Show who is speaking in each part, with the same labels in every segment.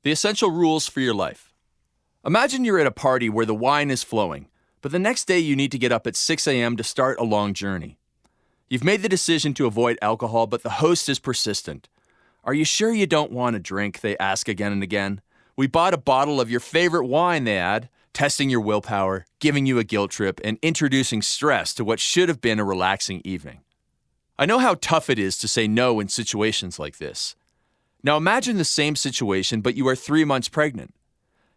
Speaker 1: The essential rules for your life. Imagine you're at a party where the wine is flowing, but the next day you need to get up at 6 a.m. to start a long journey. You've made the decision to avoid alcohol, but the host is persistent. Are you sure you don't want a drink? They ask again and again. We bought a bottle of your favorite wine, they add, testing your willpower, giving you a guilt trip, and introducing stress to what should have been a relaxing evening. I know how tough it is to say no in situations like this. Now imagine the same situation, but you are 3 months pregnant.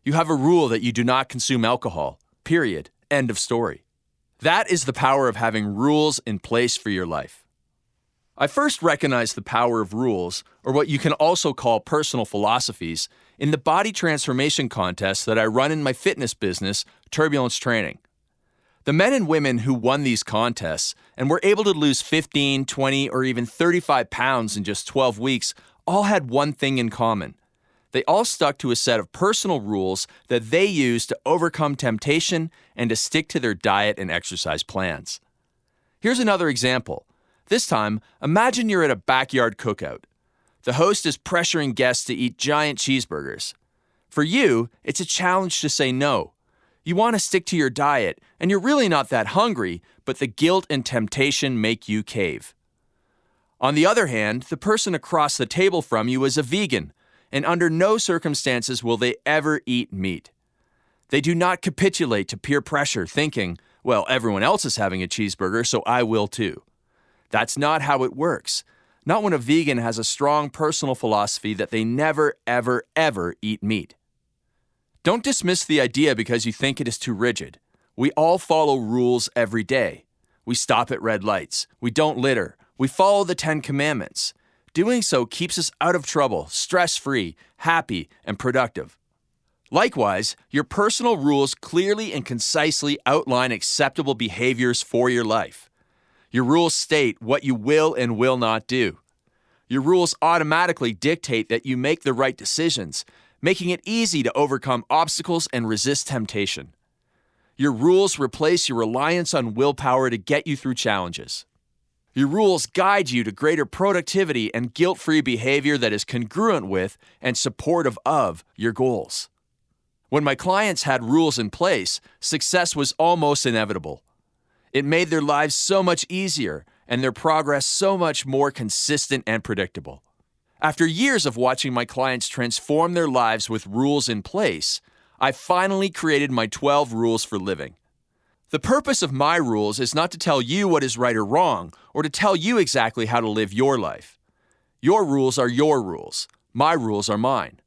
Speaker 1: You have a rule that you do not consume alcohol, period, end of story. That is the power of having rules in place for your life. I first recognized the power of rules, or what you can also call personal philosophies, in the body transformation contest that I run in my fitness business, Turbulence Training. The men and women who won these contests and were able to lose 15, 20, or even 35 pounds in just 12 weeks all had one thing in common. They all stuck to a set of personal rules that they used to overcome temptation and to stick to their diet and exercise plans. Here's another example. This time, imagine you're at a backyard cookout. The host is pressuring guests to eat giant cheeseburgers. For you, it's a challenge to say no. You want to stick to your diet, and you're really not that hungry, but the guilt and temptation make you cave. On the other hand, the person across the table from you is a vegan, and under no circumstances will they ever eat meat. They do not capitulate to peer pressure, thinking, well, everyone else is having a cheeseburger, so I will too. That's not how it works. Not when a vegan has a strong personal philosophy that they never, ever, ever eat meat. Don't dismiss the idea because you think it is too rigid. We all follow rules every day. We stop at red lights. We don't litter. We follow the 10 Commandments. Doing so keeps us out of trouble, stress-free, happy, and productive. Likewise, your personal rules clearly and concisely outline acceptable behaviors for your life. Your rules state what you will and will not do. Your rules automatically dictate that you make the right decisions, making it easy to overcome obstacles and resist temptation. Your rules replace your reliance on willpower to get you through challenges. Your rules guide you to greater productivity and guilt-free behavior that is congruent with and supportive of your goals. When my clients had rules in place, success was almost inevitable. It made their lives so much easier and their progress so much more consistent and predictable. After years of watching my clients transform their lives with rules in place, I finally created my 12 rules for living. The purpose of my rules is not to tell you what is right or wrong, or to tell you exactly how to live your life. Your rules are your rules. My rules are mine.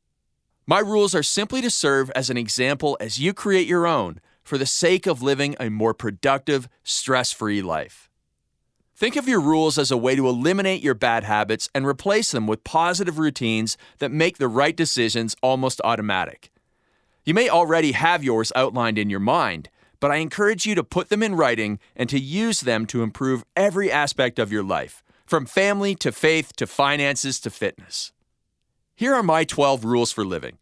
Speaker 1: My rules are simply to serve as an example as you create your own for the sake of living a more productive, stress-free life. Think of your rules as a way to eliminate your bad habits and replace them with positive routines that make the right decisions almost automatic. You may already have yours outlined in your mind, but I encourage you to put them in writing and to use them to improve every aspect of your life, from family to faith to finances to fitness. Here are my 12 rules for living.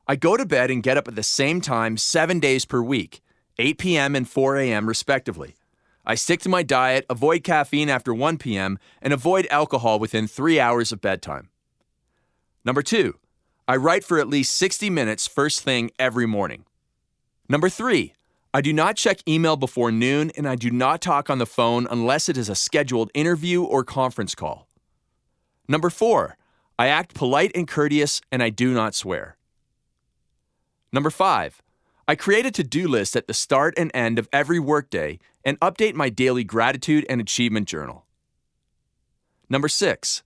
Speaker 1: I go to bed and get up at the same time 7 days per week, 8 p.m. and 4 a.m. respectively. I stick to my diet, avoid caffeine after 1 p.m., and avoid alcohol within 3 hours of bedtime. Number 2, I write for at least 60 minutes first thing every morning. Number 3, I do not check email before noon, and I do not talk on the phone unless it is a scheduled interview or conference call. Number 4, I act polite and courteous, and I do not swear. Number 5, I create a to-do list at the start and end of every workday and update my daily gratitude and achievement journal. Number 6,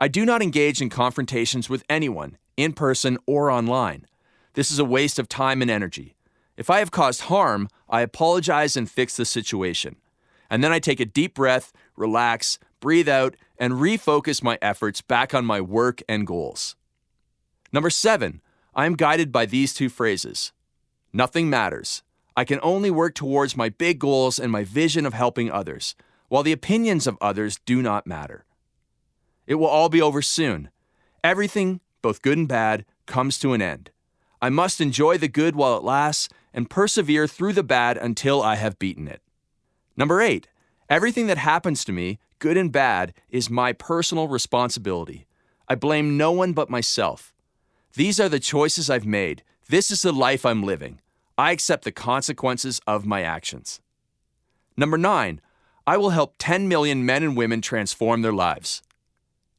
Speaker 1: I do not engage in confrontations with anyone, in person or online. This is a waste of time and energy. If I have caused harm, I apologize and fix the situation. And then I take a deep breath, relax, breathe out, and refocus my efforts back on my work and goals. Number 7, I am guided by these 2 phrases. Nothing matters. I can only work towards my big goals and my vision of helping others, while the opinions of others do not matter. It will all be over soon. Everything, both good and bad, comes to an end. I must enjoy the good while it lasts and persevere through the bad until I have beaten it. Number 8, everything that happens to me, good and bad, is my personal responsibility. I blame no one but myself. These are the choices I've made. This is the life I'm living. I accept the consequences of my actions. Number 9, I will help 10 million men and women transform their lives.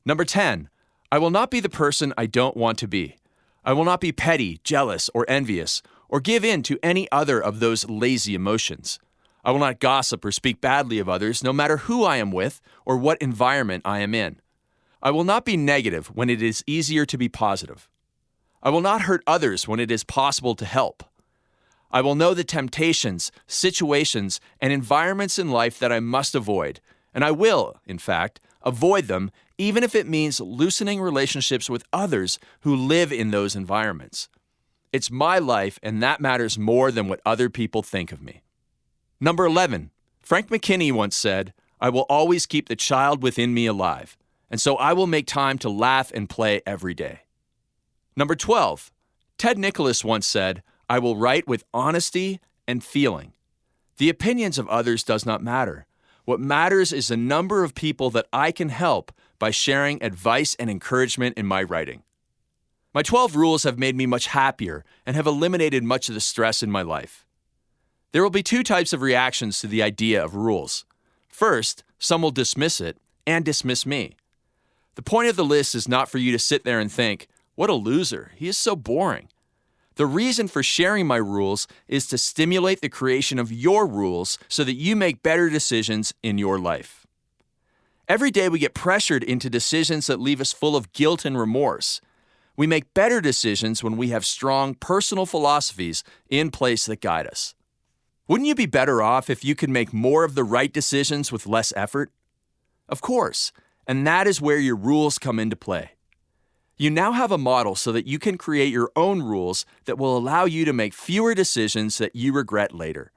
Speaker 1: Number 10, I will not be the person I don't want to be. I will not be petty, jealous, or envious, or give in to any other of those lazy emotions. I will not gossip or speak badly of others, no matter who I am with or what environment I am in. I will not be negative when it is easier to be positive. I will not hurt others when it is possible to help. I will know the temptations, situations, and environments in life that I must avoid, and I will, in fact, avoid them even if it means loosening relationships with others who live in those environments. It's my life, and that matters more than what other people think of me. Number 11, Frank McKinney once said, I will always keep the child within me alive, and so I will make time to laugh and play every day. Number 12, Ted Nicholas once said, I will write with honesty and feeling. The opinions of others does not matter. What matters is the number of people that I can help by sharing advice and encouragement in my writing. My 12 rules have made me much happier and have eliminated much of the stress in my life. There will be 2 types of reactions to the idea of rules. First, some will dismiss it and dismiss me. The point of the list is not for you to sit there and think, what a loser, he is so boring. The reason for sharing my rules is to stimulate the creation of your rules so that you make better decisions in your life. Every day we get pressured into decisions that leave us full of guilt and remorse. We make better decisions when we have strong personal philosophies in place that guide us. Wouldn't you be better off if you could make more of the right decisions with less effort? Of course, and that is where your rules come into play. You now have a model so that you can create your own rules that will allow you to make fewer decisions that you regret later.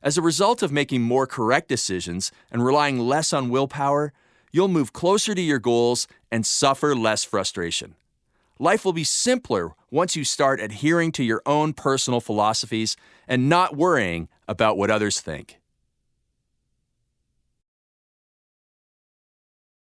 Speaker 1: As a result of making more correct decisions and relying less on willpower, you'll move closer to your goals and suffer less frustration. Life will be simpler once you start adhering to your own personal philosophies and not worrying about what others think.